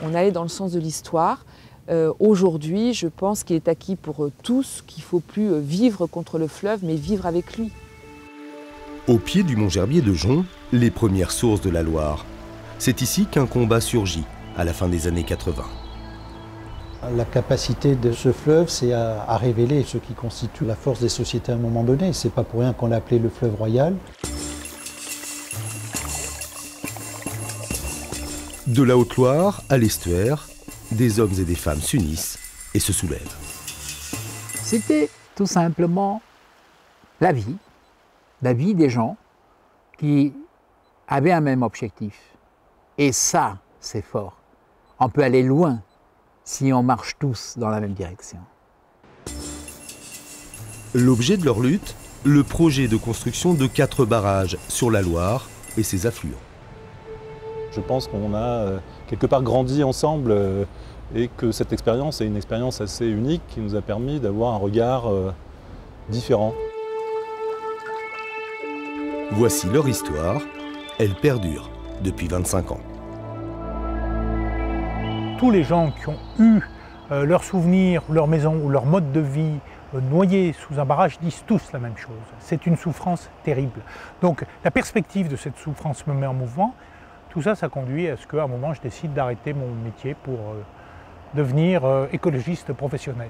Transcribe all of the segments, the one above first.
on allait dans le sens de l'histoire. Aujourd'hui, je pense qu'il est acquis pour tous qu'il ne faut plus vivre contre le fleuve, mais vivre avec lui. Au pied du mont Gerbier de Jonc, les premières sources de la Loire. C'est ici qu'un combat surgit, à la fin des années 80. La capacité de ce fleuve, c'est à révéler ce qui constitue la force des sociétés à un moment donné. C'est pas pour rien qu'on l'a appelé le fleuve royal. De la Haute-Loire à l'estuaire, des hommes et des femmes s'unissent et se soulèvent. C'était tout simplement la vie des gens qui avaient un même objectif. Et ça, c'est fort. On peut aller loin si on marche tous dans la même direction. L'objet de leur lutte, le projet de construction de 4 barrages sur la Loire et ses affluents. Je pense qu'on a quelque part grandi ensemble et que cette expérience est une expérience assez unique qui nous a permis d'avoir un regard différent. Voici leur histoire, elle perdure depuis 25 ans. Tous les gens qui ont eu leurs souvenirs, leur maison ou leur mode de vie noyés sous un barrage disent tous la même chose. C'est une souffrance terrible. Donc la perspective de cette souffrance me met en mouvement. Tout ça, ça conduit à ce qu'à un moment, je décide d'arrêter mon métier pour devenir écologiste professionnel.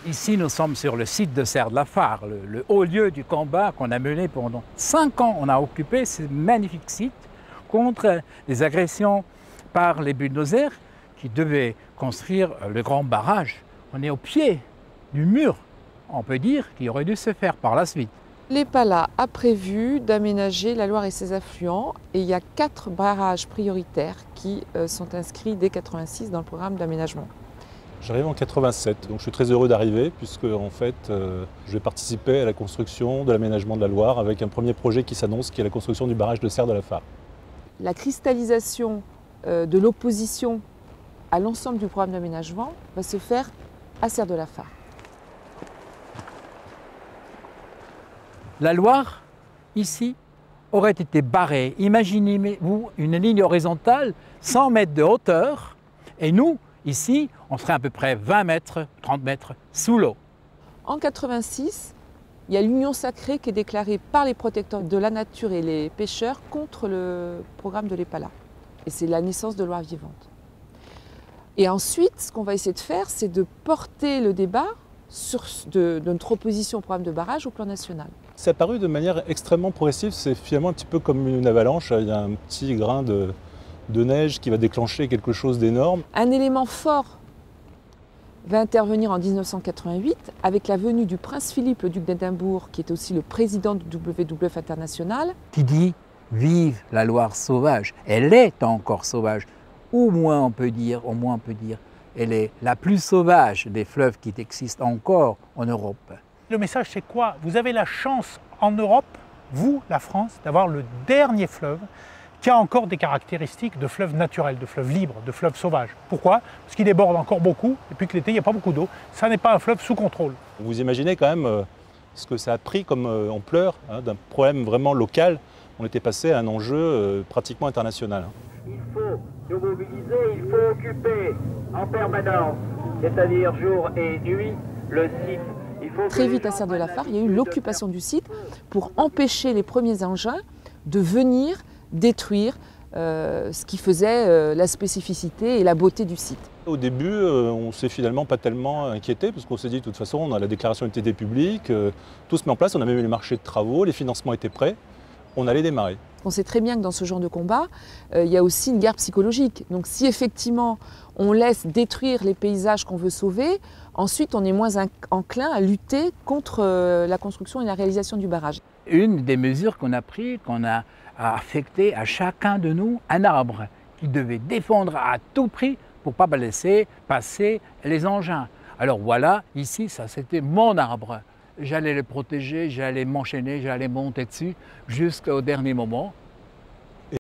Ici, nous sommes sur le site de Serre-de-la-Fare, le haut lieu du combat qu'on a mené pendant 5 ans. On a occupé ce magnifique site contre des agressions par les bulldozers qui devaient construire le grand barrage. On est au pied du mur, on peut dire, qui aurait dû se faire par la suite. L'EPALA a prévu d'aménager la Loire et ses affluents et il y a 4 barrages prioritaires qui sont inscrits dès 1986 dans le programme d'aménagement. J'arrive en 87, donc je suis très heureux d'arriver puisque en fait, je vais participer à la construction de l'aménagement de la Loire avec un premier projet qui s'annonce, qui est la construction du barrage de Serre-de-la-Fare. La cristallisation de l'opposition à l'ensemble du programme d'aménagement va se faire à Serre-de-la-Fare. La Loire, ici, aurait été barrée. Imaginez-vous une ligne horizontale, 100 mètres de hauteur, et nous, ici, on serait à peu près 20 mètres, 30 mètres sous l'eau. En 1986, il y a l'union sacrée qui est déclarée par les protecteurs de la nature et les pêcheurs contre le programme de l'EPALA. Et c'est la naissance de Loire vivante. Et ensuite, ce qu'on va essayer de faire, c'est de porter le débat de notre opposition au programme de barrage au plan national. C'est apparu de manière extrêmement progressive, c'est finalement un petit peu comme une avalanche, il y a un petit grain de neige qui va déclencher quelque chose d'énorme. Un élément fort va intervenir en 1988 avec la venue du prince Philippe, le duc d'Édimbourg, qui est aussi le président du WWF International. Qui dit « Vive la Loire sauvage ». Elle est encore sauvage. Au moins on peut dire, elle est la plus sauvage des fleuves qui existent encore en Europe. Le message, c'est quoi? Vous avez la chance en Europe, vous, la France, d'avoir le dernier fleuve qui a encore des caractéristiques de fleuve naturel, de fleuve libre, de fleuve sauvage. Pourquoi? Parce qu'il déborde encore beaucoup, et puis que l'été, il n'y a pas beaucoup d'eau. Ça n'est pas un fleuve sous contrôle. Vous imaginez quand même ce que ça a pris comme ampleur, d'un problème vraiment local. On était passé à un enjeu pratiquement international. Il faut nous mobiliser, il faut occuper en permanence, c'est-à-dire jour et nuit, le site. Très vite à Serre-de-la-Fare, il y a eu l'occupation du site pour empêcher les premiers engins de venir détruire ce qui faisait la spécificité et la beauté du site. Au début, on ne s'est finalement pas tellement inquiété parce qu'on s'est dit de toute façon, on a la déclaration d'utilité publique, tout se met en place, on a même eu les marchés de travaux, les financements étaient prêts, on allait démarrer. On sait très bien que dans ce genre de combat, il y a aussi une guerre psychologique. Donc si effectivement on laisse détruire les paysages qu'on veut sauver, ensuite on est moins enclin à lutter contre la construction et la réalisation du barrage. Une des mesures qu'on a prises, qu'on a affecté à chacun de nous un arbre qui devait défendre à tout prix pour ne pas laisser passer les engins. Alors voilà, ici, ça c'était mon arbre. J'allais le protéger, j'allais m'enchaîner, j'allais monter dessus jusqu'au dernier moment.